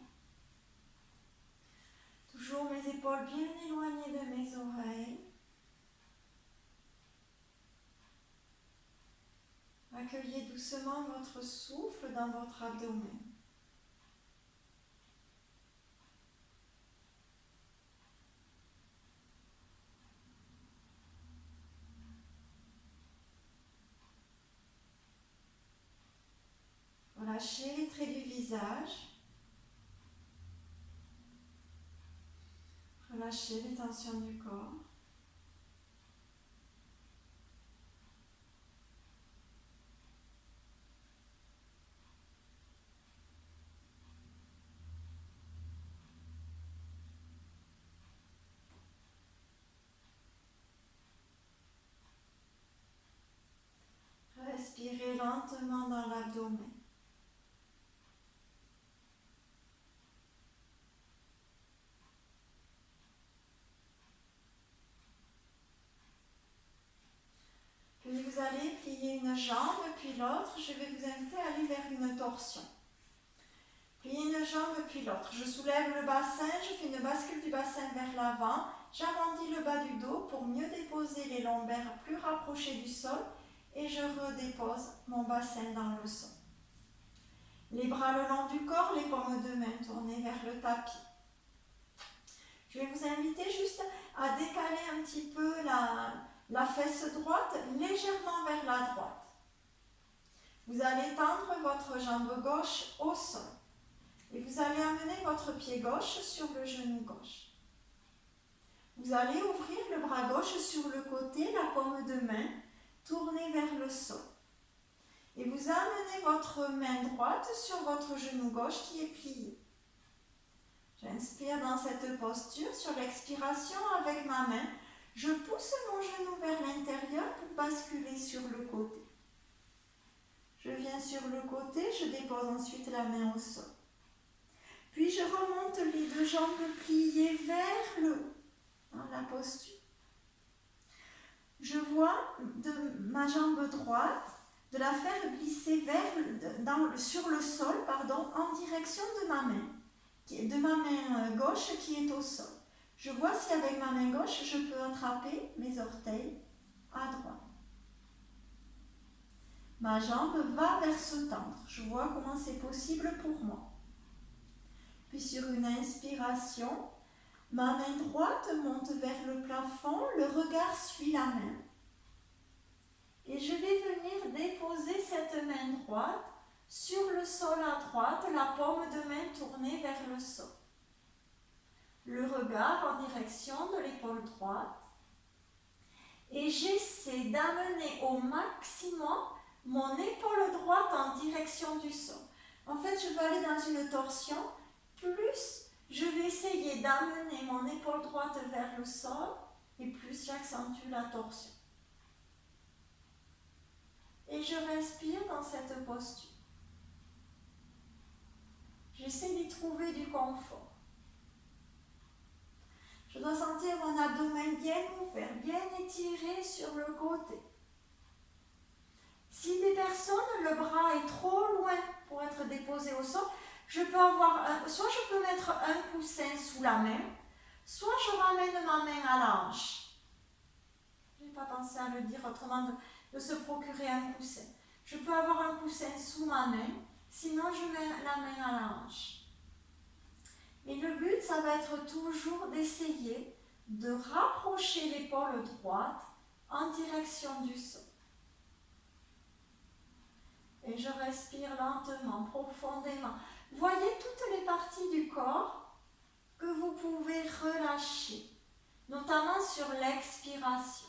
Toujours mes épaules bien éloignées de mes oreilles. Accueillez doucement votre souffle dans votre abdomen. Relâchez les traits du visage. Relâchez les tensions du corps. Respirez lentement dans l'abdomen. une jambe, puis l'autre. Je vais vous inviter à aller vers une torsion. Pliez une jambe, puis l'autre. Je soulève le bassin, je fais une bascule du bassin vers l'avant. J'arrondis le bas du dos pour mieux déposer les lombaires plus rapprochés du sol et je redépose mon bassin dans le sol. Les bras le long du corps, les paumes de main tournées vers le tapis. Je vais vous inviter juste à décaler un petit peu la fesse droite légèrement vers la droite. Vous allez tendre votre jambe gauche au sol et vous allez amener votre pied gauche sur le genou gauche. Vous allez ouvrir le bras gauche sur le côté, la paume de main tournée vers le sol. Et vous amenez votre main droite sur votre genou gauche qui est plié. J'inspire dans cette posture. Sur l'expiration, avec ma main, je pousse mon genou vers l'intérieur pour basculer sur le côté. Je viens sur le côté, je dépose ensuite la main au sol. Puis je remonte les deux jambes pliées vers le haut, dans la posture. Je vois de ma jambe droite, de la faire glisser sur le sol, en direction de ma main gauche qui est au sol. Je vois si avec ma main gauche, je peux attraper mes orteils à droite. Ma jambe va vers se tendre. Je vois comment c'est possible pour moi. Puis sur une inspiration, ma main droite monte vers le plafond, le regard suit la main. Et je vais venir déposer cette main droite sur le sol à droite, la paume de main tournée vers le sol. Le regard en direction de l'épaule droite. Et j'essaie d'amener au maximum mon épaule droite en direction du sol. En fait, je vais aller dans une torsion. Plus je vais essayer d'amener mon épaule droite vers le sol et plus j'accentue la torsion. Et je respire dans cette posture. J'essaie d'y trouver du confort. Je dois sentir mon abdomen bien ouvert, bien étiré sur le côté. Si des personnes, le bras est trop loin pour être déposé au sol, je peux soit je peux mettre un coussin sous la main, soit je ramène ma main à la hanche. Je n'ai pas pensé à le dire autrement, de se procurer un coussin. Je peux avoir un coussin sous ma main, sinon je mets la main à la hanche. Et le but, ça va être toujours d'essayer de rapprocher l'épaule droite en direction du sol. Et je respire lentement, profondément. Voyez toutes les parties du corps que vous pouvez relâcher, notamment sur l'expiration.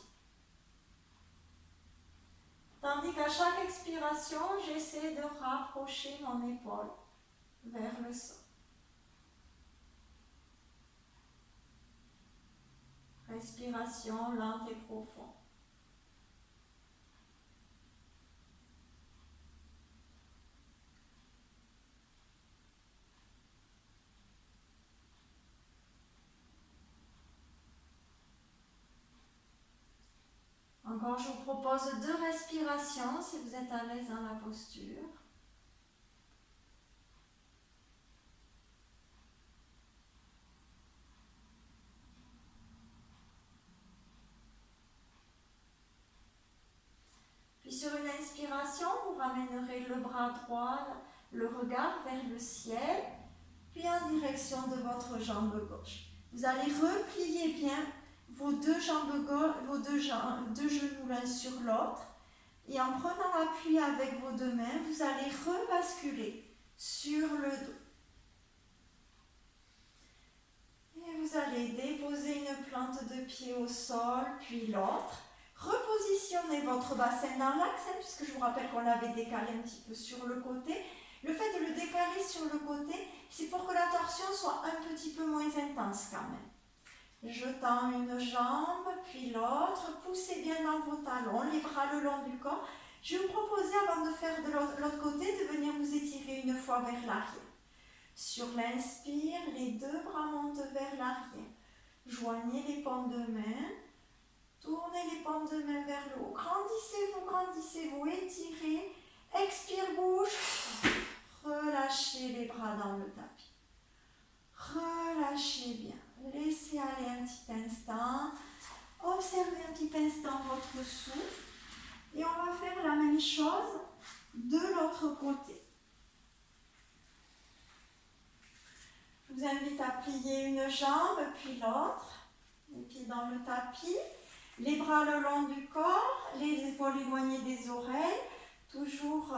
Tandis qu'à chaque expiration, j'essaie de rapprocher mon épaule vers le sol. Respiration lente et profonde. Encore, je vous propose 2 respirations si vous êtes à l'aise dans la posture. Puis sur une inspiration, vous ramènerez le bras droit, le regard vers le ciel, puis en direction de votre jambe gauche. Vous allez replier bien vos deux genoux l'un sur l'autre et en prenant appui avec vos 2 mains, vous allez rebasculer sur le dos. Et vous allez déposer une plante de pied au sol, puis l'autre. Repositionnez votre bassin dans l'axe, puisque je vous rappelle qu'on l'avait décalé un petit peu sur le côté. Le fait de le décaler sur le côté, c'est pour que la torsion soit un petit peu moins intense quand même. Je tends une jambe, puis l'autre. Poussez bien dans vos talons, les bras le long du corps. Je vais vous proposer, avant de faire de l'autre côté, de venir vous étirer une fois vers l'arrière. Sur l'inspire, les 2 bras montent vers l'arrière. Joignez les paumes de main. Tournez les paumes de main vers le haut. Grandissez-vous, étirez. Expire, bouge. Relâchez les bras dans le tapis. Relâchez bien. Laissez aller un petit instant. Observez un petit instant votre souffle. Et on va faire la même chose de l'autre côté. Je vous invite à plier une jambe puis l'autre. Les pieds dans le tapis. Les bras le long du corps. Les épaules éloignées des oreilles. Toujours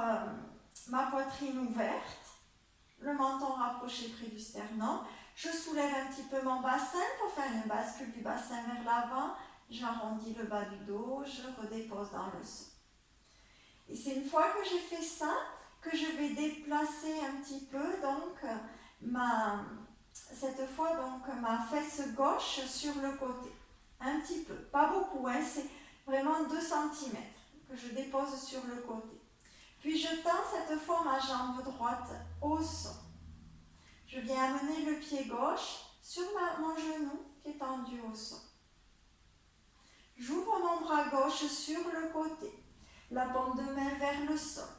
ma poitrine ouverte. Le menton rapproché près du sternum. Je soulève un petit peu mon bassin pour faire une bascule du bassin vers l'avant. J'arrondis le bas du dos, je redépose dans le sol. Et c'est une fois que j'ai fait ça, que je vais déplacer un petit peu donc cette fois ma fesse gauche sur le côté. Un petit peu, pas beaucoup, hein, c'est vraiment 2 cm que je dépose sur le côté. Puis je tends cette fois ma jambe droite au sol. Je viens amener le pied gauche sur mon genou qui est tendu au sol. J'ouvre mon bras gauche sur le côté. La paume de main vers le sol.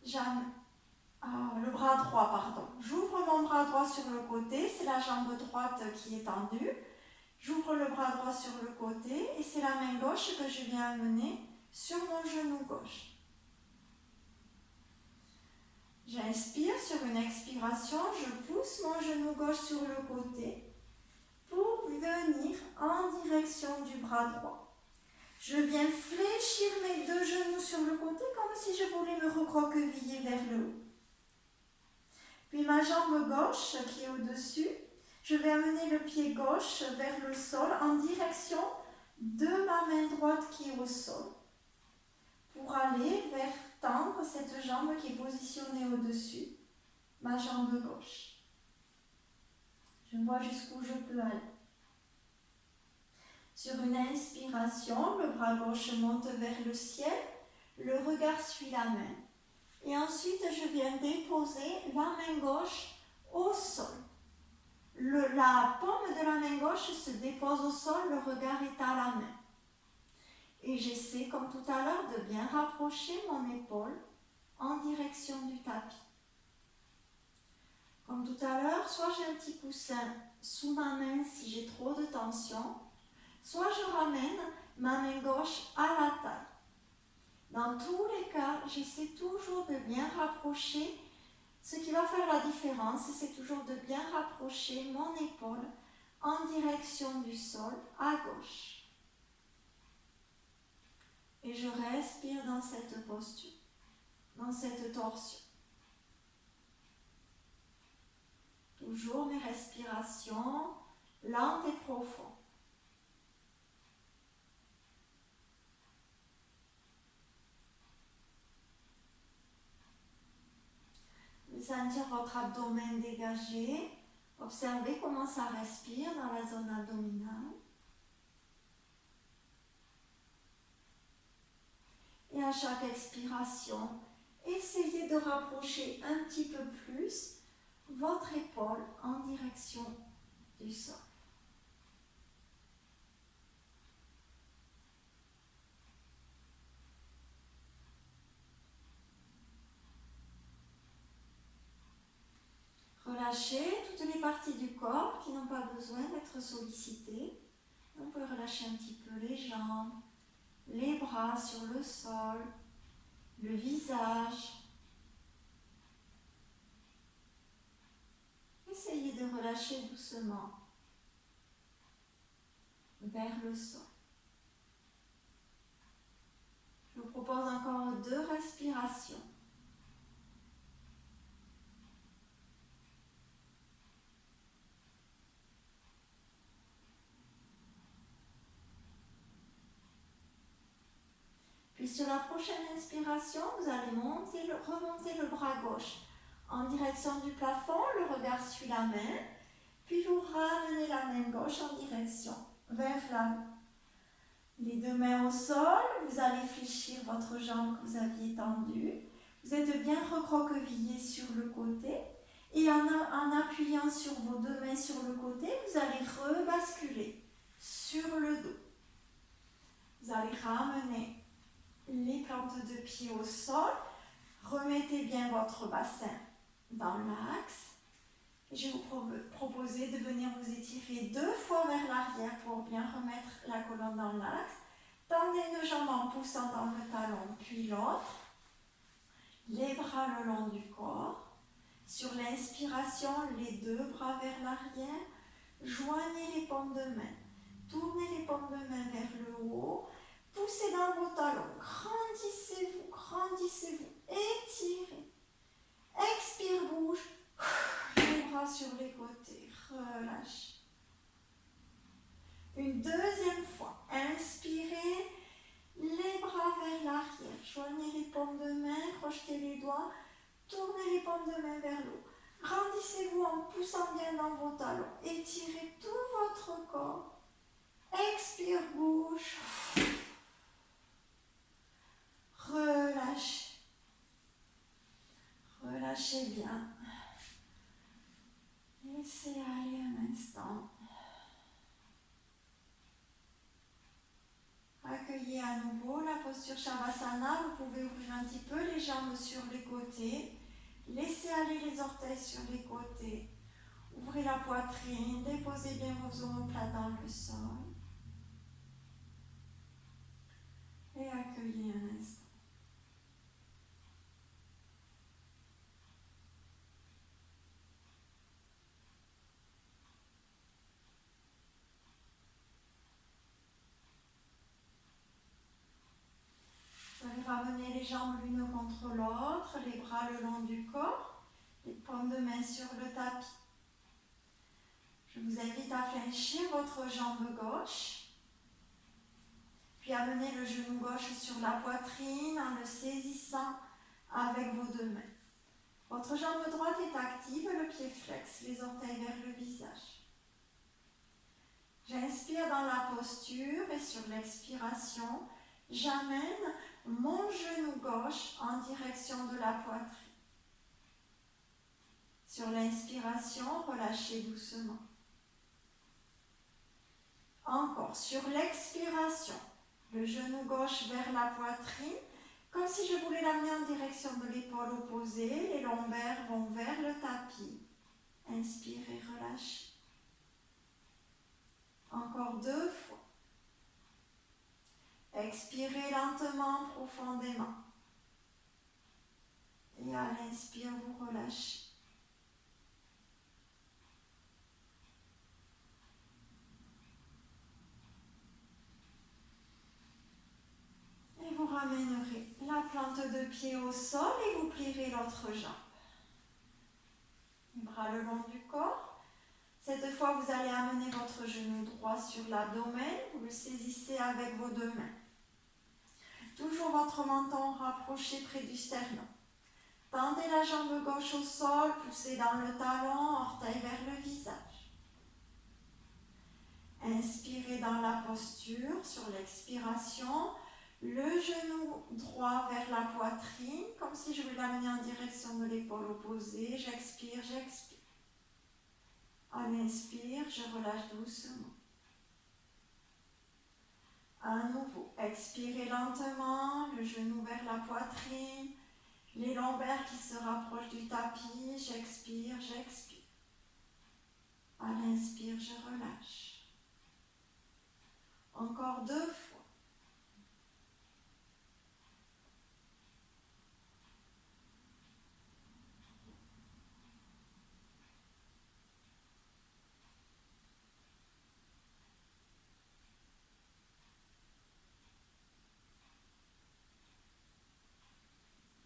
Le bras droit, pardon. J'ouvre mon bras droit sur le côté, c'est la jambe droite qui est tendue. J'ouvre le bras droit sur le côté et c'est la main gauche que je viens amener sur mon genou gauche. J'inspire, sur une expiration, je pousse mon genou gauche sur le côté pour venir en direction du bras droit. Je viens fléchir mes 2 genoux sur le côté comme si je voulais me recroqueviller vers le haut. Puis ma jambe gauche qui est au-dessus, je vais amener le pied gauche vers le sol en direction de ma main droite qui est au sol pour aller vers tendre cette jambe qui est positionnée au-dessus, ma jambe gauche. Je vois jusqu'où je peux aller. Sur une inspiration, le bras gauche monte vers le ciel, le regard suit la main. Et ensuite, je viens déposer la main gauche au sol. La paume de la main gauche se dépose au sol, le regard est à la main. Et j'essaie, comme tout à l'heure, de bien rapprocher mon épaule en direction du tapis. Comme tout à l'heure, soit j'ai un petit coussin sous ma main si j'ai trop de tension, soit je ramène ma main gauche à la taille. Dans tous les cas, j'essaie toujours de bien rapprocher. Ce qui va faire la différence, c'est toujours de bien rapprocher mon épaule en direction du sol à gauche. Et je respire dans cette posture, dans cette torsion. Toujours mes respirations lentes et profondes. Vous sentir votre abdomen dégagé. Observez comment ça respire dans la zone abdominale. Et à chaque expiration, essayez de rapprocher un petit peu plus votre épaule en direction du sol. Relâchez toutes les parties du corps qui n'ont pas besoin d'être sollicitées. On peut relâcher un petit peu les jambes, les bras sur le sol, le visage. Essayez de relâcher doucement vers le sol. Je vous propose encore 2 respirations. Puis sur la prochaine inspiration, vous allez remonter le bras gauche en direction du plafond, le regard suit la main, puis vous ramenez la main gauche en direction vers l'avant. Les 2 mains au sol, vous allez fléchir votre jambe que vous aviez tendue. Vous êtes bien recroquevillé sur le côté et en appuyant sur vos 2 mains sur le côté, vous allez rebasculer sur le dos. Vous allez ramener les plantes de pied au sol. Remettez bien votre bassin dans l'axe. Et je vais vous proposer de venir vous étirer 2 fois vers l'arrière pour bien remettre la colonne dans l'axe. Tendez une jambe en poussant dans le talon, puis l'autre. Les bras le long du corps. Sur l'inspiration, les 2 bras vers l'arrière. Joignez les paumes de main. Tournez les paumes de main vers le haut. Poussez dans vos talons. Grandissez-vous, grandissez-vous. Étirez. Expire, bouge. Les bras sur les côtés. Relâchez. Une deuxième fois. Inspirez. Les bras vers l'arrière. Joignez les paumes de main. Crochetez les doigts. Tournez les paumes de main vers le haut. Grandissez-vous en poussant bien dans vos talons. Étirez tout votre corps. Expire, bouge. Relâchez. Relâchez bien. Laissez aller un instant. Accueillez à nouveau la posture Shavasana. Vous pouvez ouvrir un petit peu les jambes sur les côtés. Laissez aller les orteils sur les côtés. Ouvrez la poitrine. Déposez bien vos omoplates dans le sol. Et accueillez un instant. Vous allez ramener les jambes l'une contre l'autre, les bras le long du corps, les paumes de main sur le tapis. Je vous invite à fléchir votre jambe gauche, puis amener le genou gauche sur la poitrine en le saisissant avec vos 2 mains. Votre jambe droite est active, le pied flex, les orteils vers le visage. J'inspire dans la posture et sur l'expiration, j'amène mon genou gauche en direction de la poitrine. Sur l'inspiration, relâchez doucement. Encore, sur l'expiration, le genou gauche vers la poitrine, comme si je voulais l'amener en direction de l'épaule opposée. Les lombaires vont vers le tapis. Inspirez, relâchez. Encore 2 fois. Expirez lentement, profondément. Et à l'inspire, vous relâchez. Et vous ramènerez la plante de pied au sol et vous plierez l'autre jambe. Les bras le long du corps. Cette fois, vous allez amener votre genou droit sur l'abdomen. Vous le saisissez avec vos 2 mains. Toujours votre menton rapproché près du sternum. Tendez la jambe gauche au sol, poussez dans le talon, orteil vers le visage. Inspirez dans la posture, sur l'expiration, le genou droit vers la poitrine, comme si je voulais l'amener en direction de l'épaule opposée. J'expire, j'expire. À l'inspire, je relâche doucement. À nouveau, expirez lentement, le genou vers la poitrine, les lombaires qui se rapprochent du tapis. J'expire, j'expire. À l'inspire, je relâche. Encore 2 fois.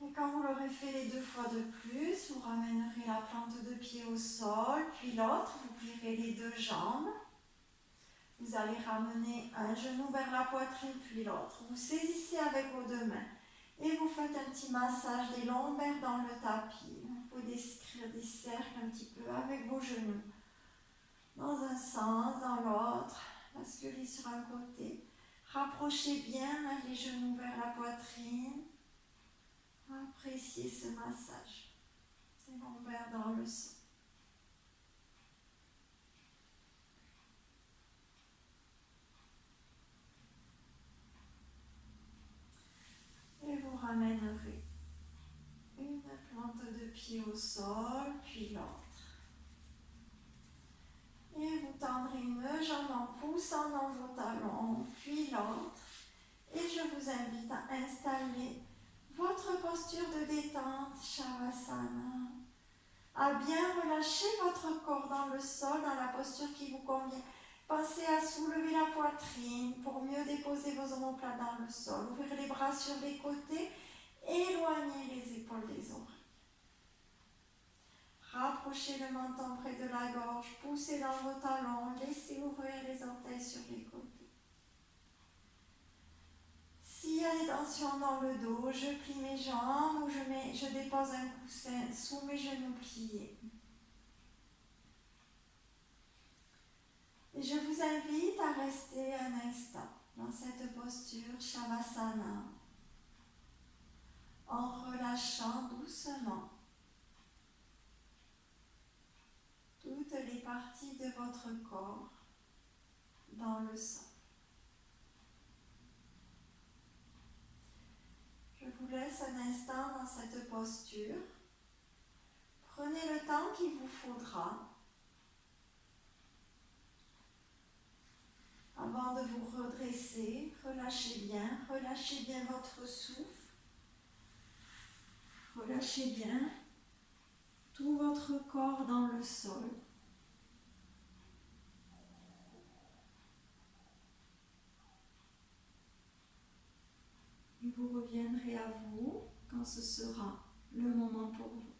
Et quand vous l'aurez fait les 2 fois de plus, vous ramènerez la plante de pied au sol, puis l'autre, vous plierez les 2 jambes. Vous allez ramener un genou vers la poitrine, puis l'autre. Vous saisissez avec vos 2 mains et vous faites un petit massage des lombaires dans le tapis. Vous pouvez décrire des cercles un petit peu avec vos genoux. Dans un sens, dans l'autre. Basculez sur un côté. Rapprochez bien les genoux vers la poitrine. Appréciez ce massage. Les lombaires dans le sol. ramènerez une plante de pied au sol, puis l'autre. Et vous tendrez une jambe en poussant dans vos talons, puis l'autre. Et je vous invite à installer votre posture de détente, Shavasana. À bien relâcher votre corps dans le sol, dans la posture qui vous convient. Pensez à soulever la poitrine pour mieux déposer vos omoplates dans le sol. Ouvrir les bras sur les côtés, éloigner les épaules des oreilles. Rapprochez le menton près de la gorge, poussez dans vos talons, laissez ouvrir les orteils sur les côtés. S'il y a des tensions dans le dos, je plie mes jambes ou je dépose un coussin sous mes genoux pliés. Et je vous invite à rester un instant dans cette posture Shavasana en relâchant doucement toutes les parties de votre corps dans le sol. Je vous laisse un instant dans cette posture. Prenez le temps qu'il vous faudra avant de vous redresser. Relâchez bien votre souffle. Relâchez bien tout votre corps dans le sol. Et vous reviendrez à vous quand ce sera le moment pour vous.